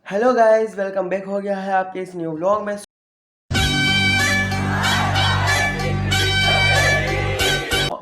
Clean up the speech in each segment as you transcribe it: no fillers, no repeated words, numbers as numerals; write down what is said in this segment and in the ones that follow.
Hello guys, welcome back हो गया है आपके इस न्यू व्लॉग में।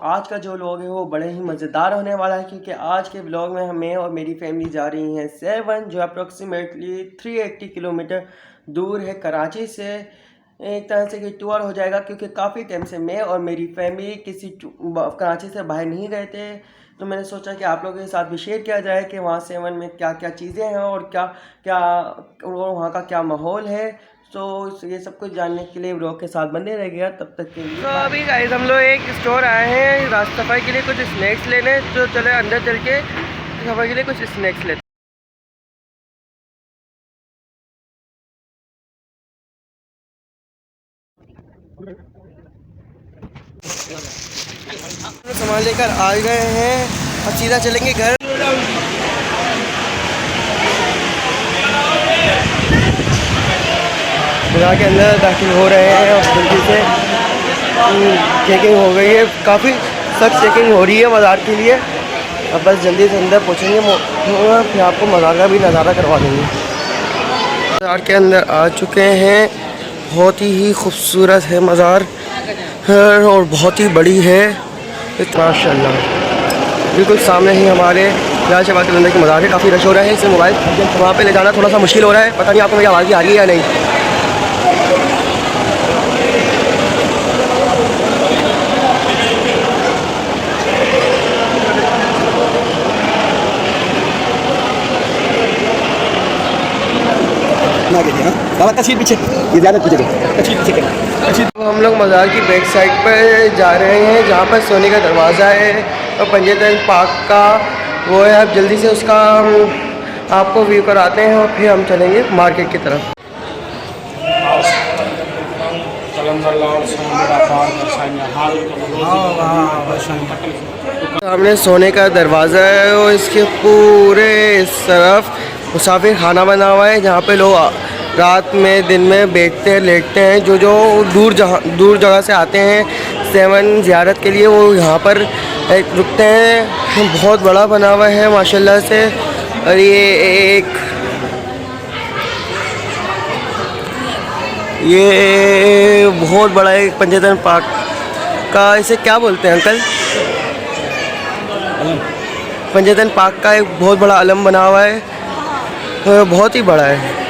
आज का जो व्लॉग है वो बड़े ही मज़ेदार होने वाला है, क्योंकि आज के व्लॉग में मैं और मेरी फैमिली जा रही हैं सेवन, जो अप्रोक्सीमेटली 380 किलोमीटर दूर है कराची से। एक तरह से कि टूर हो जाएगा, क्योंकि काफ़ी टाइम से मैं और मेरी फैमिली कराची से बाहर नहीं गए थे। तो मैंने सोचा कि आप लोगों के साथ भी शेयर किया जाए कि वहाँ सेवन में क्या क्या चीज़ें हैं और क्या क्या और वहाँ का क्या माहौल है। तो ये सब कुछ जानने के लिए व्लॉग के साथ बने रहिएगा। तब तक के लिए तो अभी गाइस हम लोग एक स्टोर आए हैं रास्ते सफ़र के लिए कुछ स्नैक्स लेने। तो चले अंदर चल के सफ़र के लिए कुछ स्नैक्स लेते। सामान लेकर आ गए हैं, अब सीधा चलेंगे घर। बाज़ार के अंदर दाखिल हो रहे हैं और जल्दी से चेकिंग हो गई है, काफ़ी सख्त चेकिंग हो रही है बाज़ार के लिए। अब बस जल्दी से अंदर पहुँचेंगे, फिर आपको बाज़ार का भी नज़ारा करवा देंगे। बाज़ार के अंदर आ चुके हैं, बहुत ही खूबसूरत है बाज़ार और बहुत ही बड़ी है माशाल्लाह। बिल्कुल सामने ही हमारे लाल शहबाज कलंदर की मज़ार है। काफ़ी रश हो रहा है, इससे मोबाइल वहाँ पे ले जाना थोड़ा सा मुश्किल हो रहा है। पता नहीं आपको मेरी आवाज़ आ रही है या नहीं। पीछे ये ज़्यादा पीछे हम लोग मज़ार की बैक साइड पर जा रहे हैं, जहाँ पर सोने का दरवाज़ा है और पंजतन पार्क का वो है। अब जल्दी से उसका आपको व्यू कराते हैं और फिर हम चलेंगे मार्केट की तरफ। सामने सोने का दरवाज़ा है और इसके पूरे इस तरफ मुसाफिर खाना बना हुआ है, जहाँ पे लोग रात में दिन में बैठते हैं लेटते हैं। जो जो दूर जगह से आते हैं सेवन ज़ियारत के लिए, वो यहाँ पर रुकते हैं। बहुत बड़ा बना हुआ है माशाल्लाह से। और ये बहुत बड़ा एक पंजतन पार्क का, इसे क्या बोलते हैं अंकल? पंजतन पार्क का एक बहुत बड़ा अलम बना हुआ है, बहुत ही बड़ा है।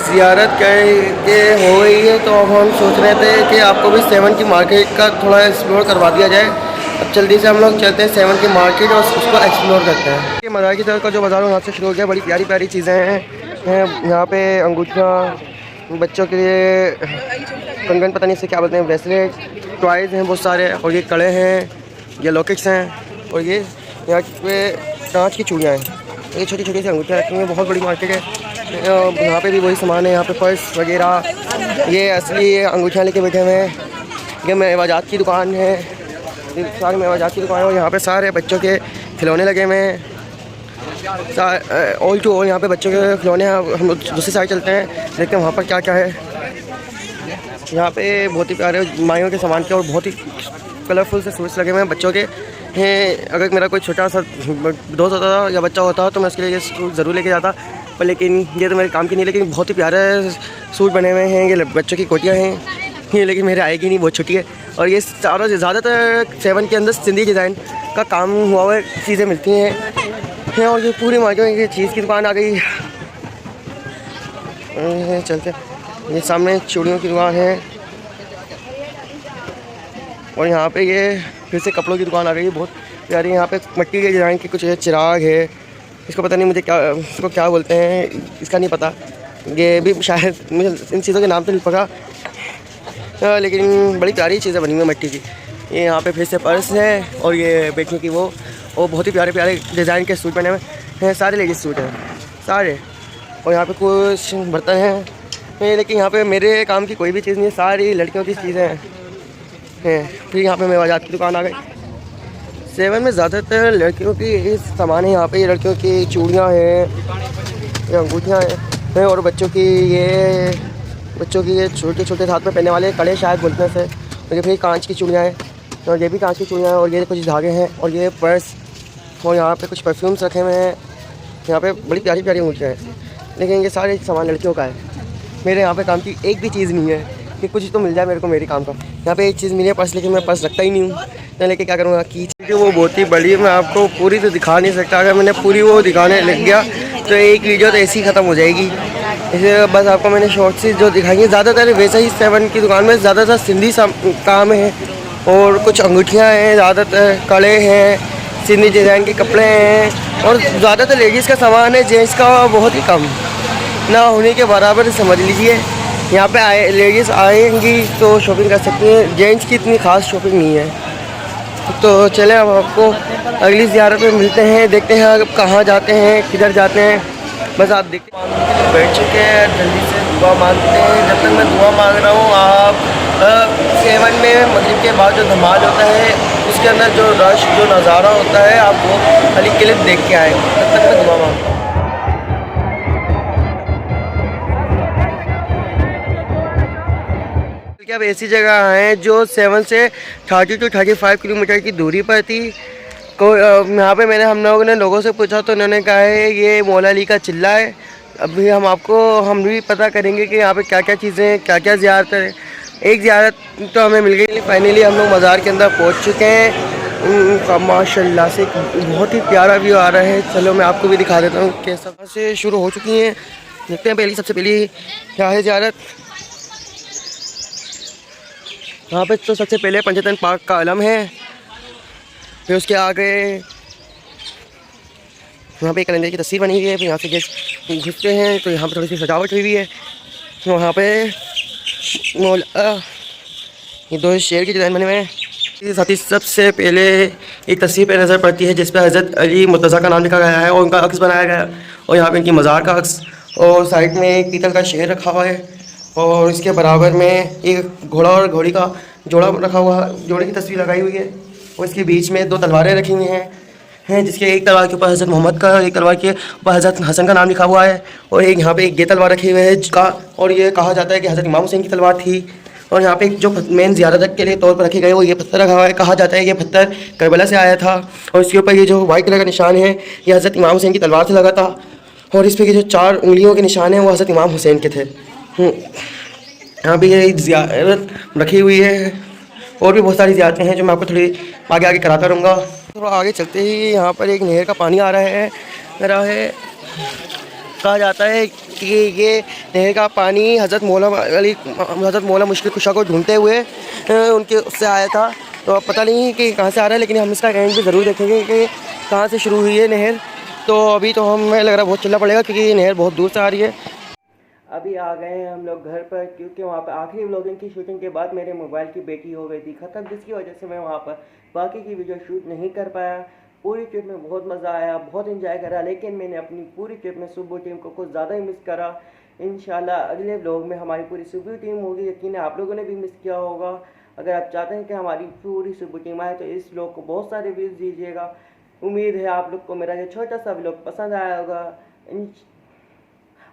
ज़ियारत करके हो गई है, तो अब हम सोच रहे थे कि आपको भी सेवन की मार्केट का थोड़ा एक्सप्लोर करवा दिया जाए। अब जल्दी से हम लोग चलते हैं सेवन की मार्केट और उसको एक्सप्लोर करते हैं। ये मज़ार की तरफ का जो बाज़ार है वहाँ से शुरू हो गया। बड़ी प्यारी प्यारी चीज़ें हैं यहाँ पे, अंगूठियाँ, बच्चों के लिए कंगन, पता नहीं से क्या बोलते हैं, ब्रेसलेट, टॉयज़ हैं बहुत सारे। और ये कड़े हैं, ये लॉकेट्स हैं, और ये यहाँ पे कांच की चूड़ियाँ हैं। ये छोटी छोटी सी अंगूठियाँ रखी हैं। बहुत बड़ी मार्केट है, यहाँ पे भी वही सामान है। यहाँ पे पर्स वगैरह, ये असली अंगूठियाँ लेके बैठे हुए हैं। ये मेवाजात की दुकान है, सारी मेवाजात की दुकान है। और यहाँ पे सारे बच्चों के खिलौने लगे हुए हैं, ऑल टू ऑल यहाँ पे बच्चों के खिलौने हैं। हम दूसरी साइड चलते हैं, देखते हैं वहाँ पर क्या क्या है। यहाँ पे बहुत ही प्यारे माइयों के सामान के और बहुत ही कलरफुल से सूट्स लगे हुए हैं बच्चों के हैं। अगर मेरा कोई छोटा सा दोस्त होता या बच्चा होता तो मैं उसके लिए ये सूट ज़रूर लेके जाता, पर लेकिन ये तो मेरे काम की नहीं। लेकिन बहुत ही प्यारे सूट बने हुए हैं, ये बच्चों की कोटियाँ हैं ये, लेकिन मेरे आएगी नहीं, बहुत छोटी है। और ये सारा ज़्यादातर सेवन के अंदर सिंधी डिज़ाइन का काम हुआ हुआ चीज़ें मिलती हैं। और ये पूरी मार्केट में ये चीज़ की दुकान आ गई। चलते, ये सामने चूड़ियों की दुकान है, और यहाँ पे ये फिर से कपड़ों की दुकान आ गई है बहुत प्यारी। यहाँ पे मट्टी के डिज़ाइन के कुछ चिराग है, इसको पता नहीं मुझे क्या, इसको क्या बोलते हैं इसका नहीं पता। ये भी शायद मुझे इन चीज़ों के नाम तो नहीं पता, लेकिन बड़ी प्यारी चीज़ें बनी हुई है मिट्टी की। ये यहाँ पे फिर से पर्स है, और ये बैठने की वो बहुत ही प्यारे प्यारे डिज़ाइन के सूट बने हुए हैं। सारे लेडीज़ सूट हैं सारे। और यहाँ पे कुछ बर्तन हैं, लेकिन यहाँ पे मेरे काम की कोई भी चीज़ नहीं है, सारी लड़कियों की चीज़ें हैं। फिर यहाँ पे मेवाजात की दुकान आ गई। सेवन में ज़्यादातर लड़कियों की सामान है। यहाँ पे ये लड़कियों की चूड़ियाँ हैं, ये अंगूठियाँ हैं, और बच्चों की ये छोटे छोटे हाथ में पहनने वाले कड़े शायद बोलते हैं से। और ये फिर कांच की चूड़ियाँ हैं, और ये भी कांच की चूड़ियाँ हैं, और ये कुछ धागे हैं, और ये पर्स, और यहाँ पे कुछ परफ्यूम्स रखे हुए हैं। यहाँ पे बड़ी प्यारी प्यारी अंगूठियाँ हैं। लेकिन ये सारे सामान लड़कियों का है। मेरे यहाँ पे काम की एक भी चीज़ नहीं है कि कुछ तो मिल जाए मेरे को मेरे काम का। यहाँ पे एक चीज़ मिली है पर्स, लेकिन मैं पर्स रखता ही नहीं हूँ। मैं लेके क्या करूँगा की चीज़ वो बहुत ही बड़ी, मैं आपको पूरी तो दिखा नहीं सकता। अगर मैंने पूरी वो दिखाने लग गया तो एक वीडियो तो ऐसी ख़त्म हो जाएगी। इसे बस आपको मैंने शॉर्ट से जो दिखाई है, ज़्यादातर वैसा ही 7 की दुकान में ज़्यादातर सिंधी काम है और कुछ अंगूठियाँ हैं, ज़्यादातर कड़े हैं, सिंधी डिज़ाइन के कपड़े हैं और ज़्यादातर लेडीज़ का सामान है, जेंट्स का बहुत ही कम ना होने के बराबर समझ लीजिए। यहाँ पे लेडीज़ आएंगी तो शॉपिंग कर सकती हैं, जेंट्स की इतनी ख़ास शॉपिंग नहीं है। तो चले अब आपको अगली ज़ियारत में मिलते हैं, देखते हैं अब कहाँ जाते हैं, किधर जाते हैं। बस आप देखते हैं बैठ चुके हैं, जल्दी से दुआ मांगते हैं। जब तक मैं दुआ मांग रहा हूँ, आप 7 में मगरिब के बाद जो धमाल होता है उसके अंदर जो रश जो नज़ारा होता है आप वो खाली क्लिप देख के आए। तब तक मैं दुआ मांगता हूँ। अब ऐसी जगह हैं जो 7 से 30 to 35 किलोमीटर की दूरी पर थी। को यहाँ पे मैंने हम लोगों ने लोगों से पूछा तो उन्होंने कहा है ये मौला अली का चिल्ला है। अभी हम भी पता करेंगे कि यहाँ पे क्या क्या चीज़ें हैं, क्या क्या ज़ियारत है। एक ज़ियारत तो हमें मिल गई। फाइनली हम लोग मज़ार के अंदर पहुँच चुके हैं। माशाल्लाह से बहुत ही प्यारा व्यू आ रहा है। चलो मैं आपको भी दिखा देता हूँ कैसा से शुरू हो चुकी हैं। देखते हैं सबसे पहली क्या है ज़ियारत। यहाँ पे तो सबसे पहले पंचतन पार्क का आलम है, फिर उसके आगे यहाँ पे एक कलंदर की तस्वीर बनी हुई है। फिर यहाँ से गेस्ट घुसते हैं तो यहाँ पे थोड़ी सी सजावट हुई हुई है। तो वहाँ पे ये 2 शेर के डिज़ाइन बने हुए हैं। साथ ही सबसे पहले एक तस्वीर पे नज़र पड़ती है जिस पर हज़रत अली मुर्तज़ा का नाम लिखा गया है और उनका अक्स बनाया गया है और यहाँ पे इनकी मज़ार का अक्स और साइड में एक पीतल का शेर रखा हुआ है और इसके बराबर में एक घोड़ा और घोड़ी का जोड़ा रखा हुआ है, जोड़े की तस्वीर लगाई हुई है और इसके बीच में 2 तलवारें रखी हुई हैं जिसके एक तलवार के ऊपर हज़रत मोहम्मद का और एक तलवार के ऊपर हज़रत हसन का नाम लिखा हुआ है और एक यहाँ पे एक ये तलवार रखी हुई है जिसका और ये कहा जाता है कि हज़रत इमाम हुसैन की तलवार थी। और यहाँ पे जो मेन ज़ियारत के लिए तौर पर रखे गए वो ये पत्थर रखा हुआ है। कहा जाता है ये पत्थर करबला से आया था और इसके ऊपर ये जो वाइट कलर का निशान है ये हज़रत इमाम हुसैन की तलवार से लगा था और इस पर ये जो 4 उंगलियों के निशान हैं वो हज़रत इमाम हुसैन के थे। यहाँ पे ये ज़ियारत रखी हुई है और भी बहुत सारी ज़ियारतें हैं जो मैं आपको थोड़ी आगे आगे कराता रहूँगा। थोड़ा आगे चलते ही यहाँ पर एक नहर का पानी आ रहा है। कहा जाता है कि ये नहर का पानी हज़रत मौला मुश्किल कुशा को ढूंढते हुए उनके उससे आया था। तो अब पता नहीं कि कहाँ से आ रहा है, लेकिन हम इसका एंड भी ज़रूर देखेंगे कि कहाँ से शुरू हुई है नहर। तो अभी तो हमें लग रहा है बहुत चलना पड़ेगा क्योंकि ये नहर बहुत दूर से आ रही है। अभी आ गए हैं हम लोग घर पर क्योंकि वहाँ पर आखिरी व्लॉगिंग की शूटिंग के बाद मेरे मोबाइल की बैटरी हो गई थी ख़त्म, जिसकी वजह से मैं वहाँ पर बाकी की वीडियो शूट नहीं कर पाया। पूरी ट्रिप में बहुत मज़ा आया, बहुत इंजॉय करा, लेकिन मैंने अपनी पूरी ट्रिप में सुबह टीम को कुछ ज़्यादा ही मिस करा। इंशाल्लाह अगले व्लॉग में हमारी पूरी सुबह टीम होगी। यकीन है आप लोगों ने भी मिस किया होगा। अगर आप चाहते हैं कि हमारी पूरी सुबह टीम आए तो इस व्लॉग को बहुत सारे व्यूज़ दीजिएगा। उम्मीद है आप लोग को मेरा ये छोटा सा व्लॉग पसंद आया होगा।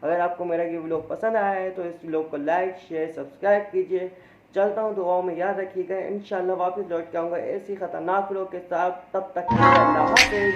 अगर आपको मेरा ये व्लॉग पसंद आया है तो इस व्लॉग को लाइक शेयर सब्सक्राइब कीजिए। चलता हूँ, दुआओं में याद रखिएगा। इंशाल्लाह वापस लौट के आऊँगा ऐसी ख़तरनाक व्लॉग के साथ। तब तक अल्लाह हाफ़िज़।